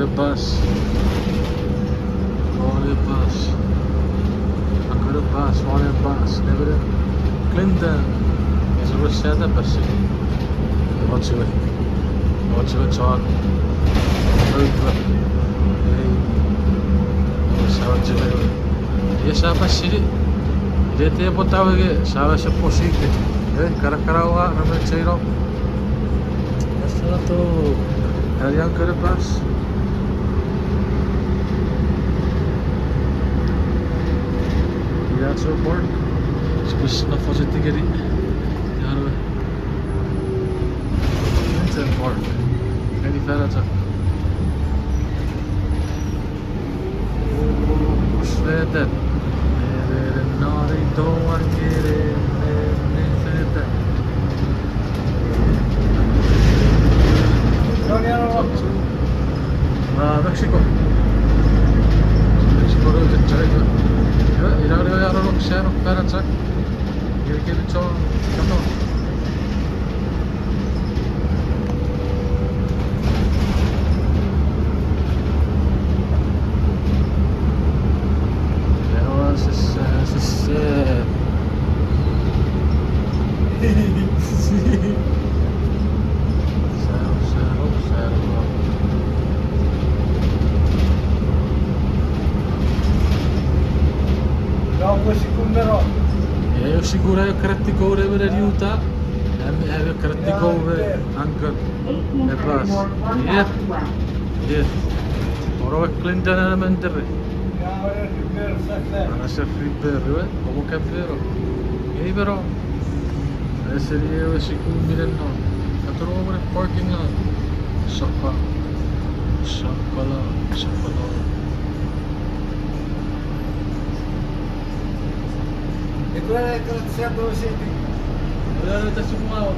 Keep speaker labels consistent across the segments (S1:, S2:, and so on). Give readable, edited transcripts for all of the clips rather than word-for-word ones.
S1: the bus. Follow the bus. Anche the bus, follow the bus. Never Clinton. Is a set up a city. Watch it. Watch it talk. Dia siapa sih? Dia tiap tahu ke salah siapa sih? Cara-cara awak ramai cero. Salah tu yang ke depan. Dia support. Spes na fosse tigeri. Yaru. Clinton Park. Kan di sana tak? Svedet. Naughty don't get it. Svedet. Mexico. Mexico road in China. Iran yararok şerok beratsak. Geri çok kato. Eu sicuro che Krattikov per aiuta e Krattikov anche e basta. Yes. Ora Clinton è mentre non è vero, comunque è vero. E però essere io sicuro mi no. A trovare parking lot. Soppa.
S2: E quella è grazie a dove siete?
S1: Avete semua.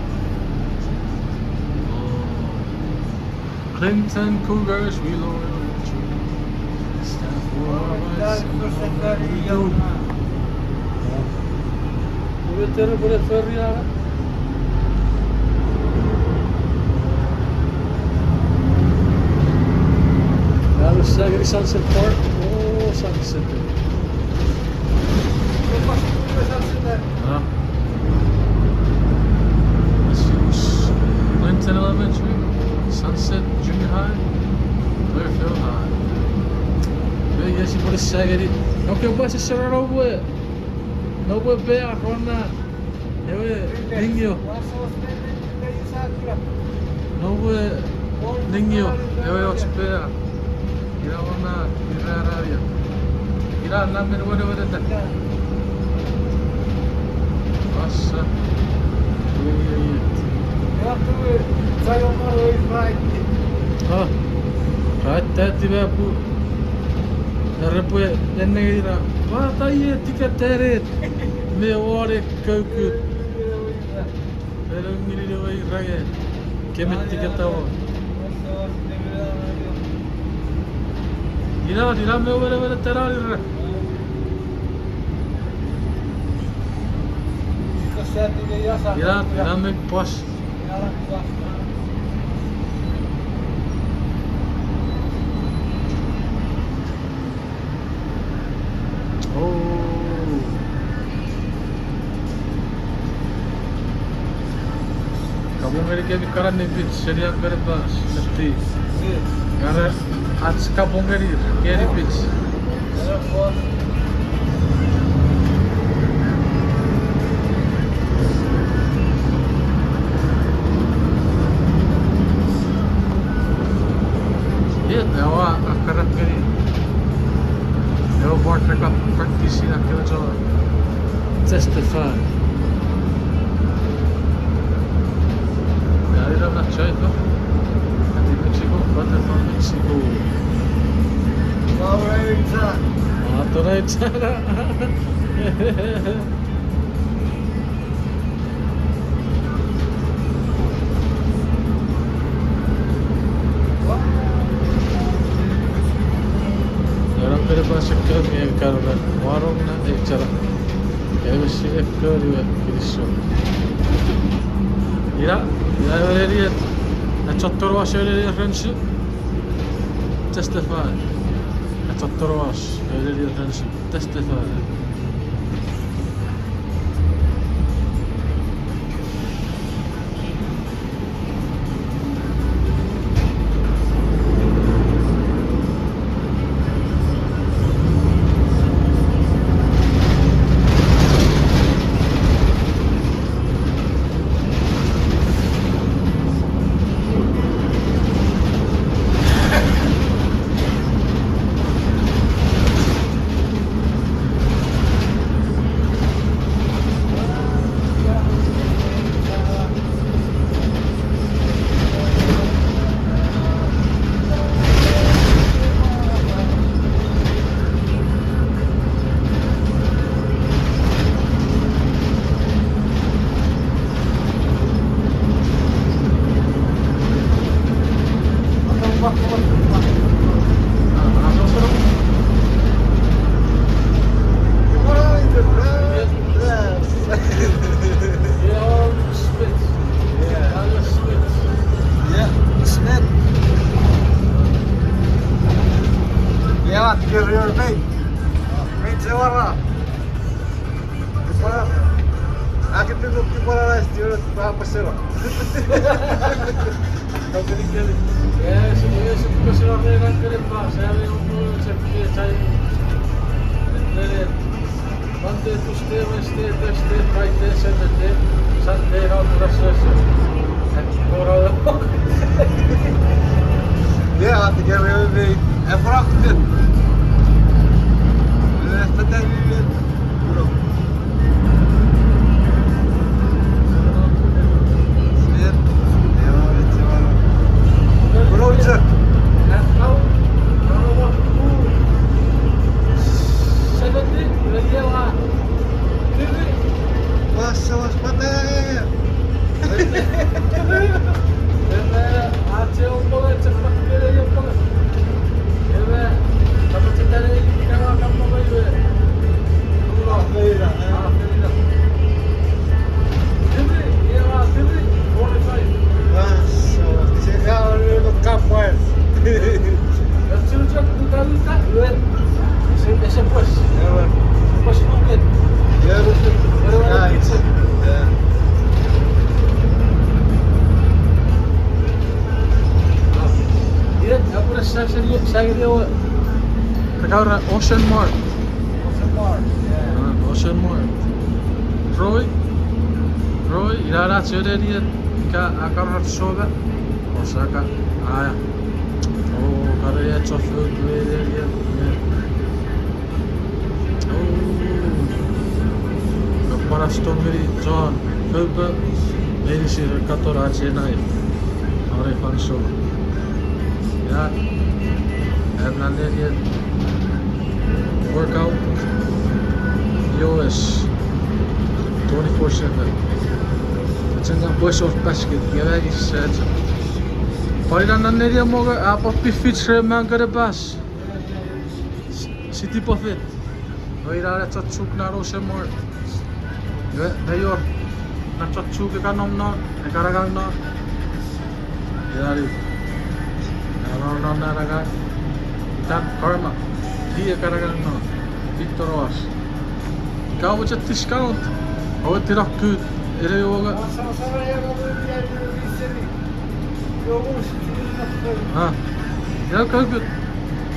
S1: Clinton Cougars, we loyal to stand for us. Dove pure ferriare? Dallo Sagri Sunset Park. Oh, Sunset. Clinton Elementary, Sunset Junior High, Clearfield High. Vedi si può seguire. Non che poi ci sarà roba. Non puoi bere con Ningyo. Non puoi Ningyo. Deve oggi bere. Ira ona ira raria. Ira namme ne vedete. Nossa. Päättäjätti vähän repuja ennen idea. Vaata iettikä tereet. Me oare köykyt. Perungiri vai rage. Kemettikä tavo. Dira me oare terarira. Dira me pas. Kamu mereka bikaran ni pitch seria berbas nanti. Karena आज का पोंगरी केरी pitch. Ewa akarat kari. Ewa border ka practice na kila jo. Testify. Dari dalam nak cai tu. Nanti Mexico, butter from Mexico. Right sana. Orang pas sekitar yang karena warung na cara. Kami sekitar juga kirisyo. Ira, ira öyle diye. Ne çatır var şöyle diye Frenç'i. testify. Että Toroas, öyle attention, testify.
S2: Lewat ke rear main. Main sewara. Kepala. Aku tengok kepala lah dia berapa sewa.
S1: Kau kali. Ya, suka selalu nak kerja. Saya mau cakap saya. Monday to stay, Wednesday, Thursday, Friday, Saturday, Sunday, out to the session. And for all the
S2: Yeah, I think rear main. Efrakten. Sebentar ni. Bro. Sir. Lewat sewara. Bro, sir.
S1: and now, waktu 70, lagi lah. Kiri.
S2: Was patah.
S1: Dan Aceh boleh cepat kiri yang boleh. Ya, tapi kita ni kalau akan boleh. Allah. Alhamdulillah. Kiri, ya lah kiri. 45.
S2: Chegava no campo é.
S1: Eu tiro de do carro tá doendo. Esse é push. Push não quer. Iya, aku dah saya dia Kau Ocean Mart. Ocean Mart. Roy, irara chere dia ka akar soga. Osaka. Ah ja. Oh, kan er så fullt ved det igen. Oh. Bara stånger i John. Fulpe. Meri sir katora chenai. Aure fan show. Ja. En dia workout. US 24/7. Sen push off basket. Jävla isä. Paridan dia moga apa piffit shremang kare bas. City Buffet. Oirara chatsuk na rosemor. Dayor. Na chatsuk ka nom na, karagang na. Yari. Na naraga. Tan karma. Dia karagang na. Victor Roas. Kau macam discount. Awak tidak good. Ere yoga. Ha. Ya kau good.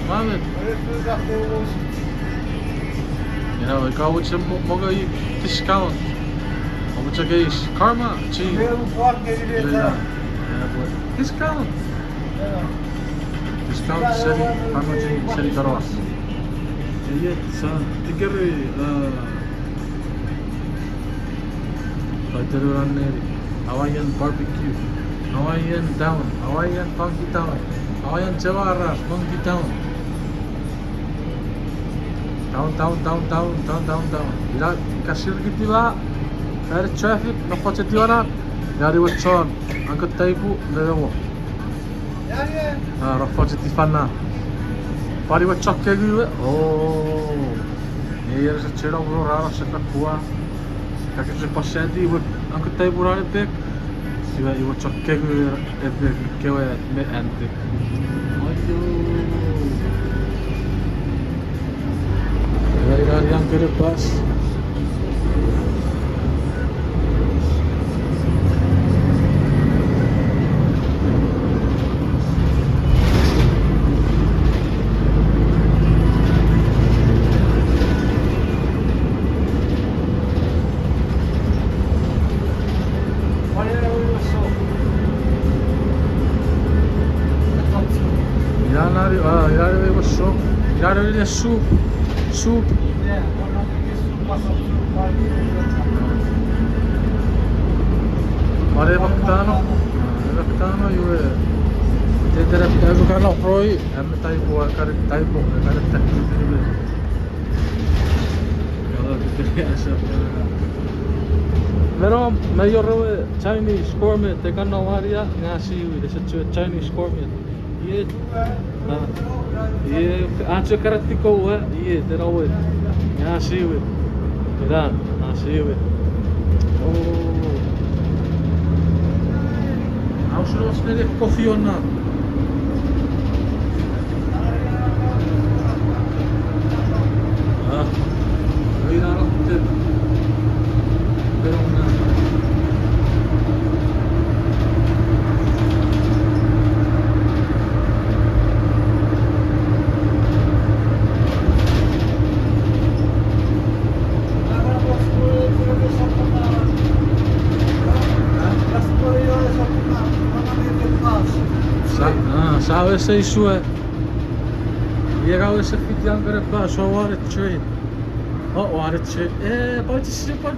S1: Mamet. You know, kau macam moga discount. Kau macam guys. Karma. Cheap. Discount. Discount seri. Karma cheap. Seri karos. Iya, tiga Pagdaruan neri, Hawaiian barbecue, Hawaiian down, Hawaiian funky town, Hawaiian Jawara, funky town. Down. Ila kasir gitu lah. Ada traffic, nampak jadi orang. Dari wacon, angkat taipu, lewo. Ah, nampak jadi fana. Pari wacok kayak gitu. Oh, ini ada cerita bro, rara sekat kuah. Kakek se passati anche te pure bek si va io ciò che è bek che è me ante Irarian ke depas. Irari was so. Irari is soup. Soup. Mare Bactano. Bactano you Tete Rapidago Carlo Roy, and the type of type Pero mayor Chinese gourmet, te kan nou area ngasi is het Chinese gourmet. Hier. Hier aanse karatiko hè. Hier, te nou weer. Ngasi weer. Dan, ngasi weer. Oh. Nou zullen we snel even koffie on na. Wil je daar nog tip? Sao essa isso é? E agora essa fica agora para só o ar trade. Oh, o ar trade. Pode ser pode.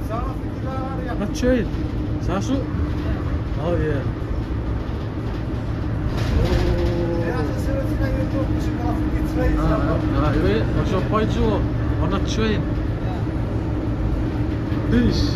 S1: Ar trade. Sasu? Oh yeah. Eu weet, maar zo pode zo. On a train. Fish.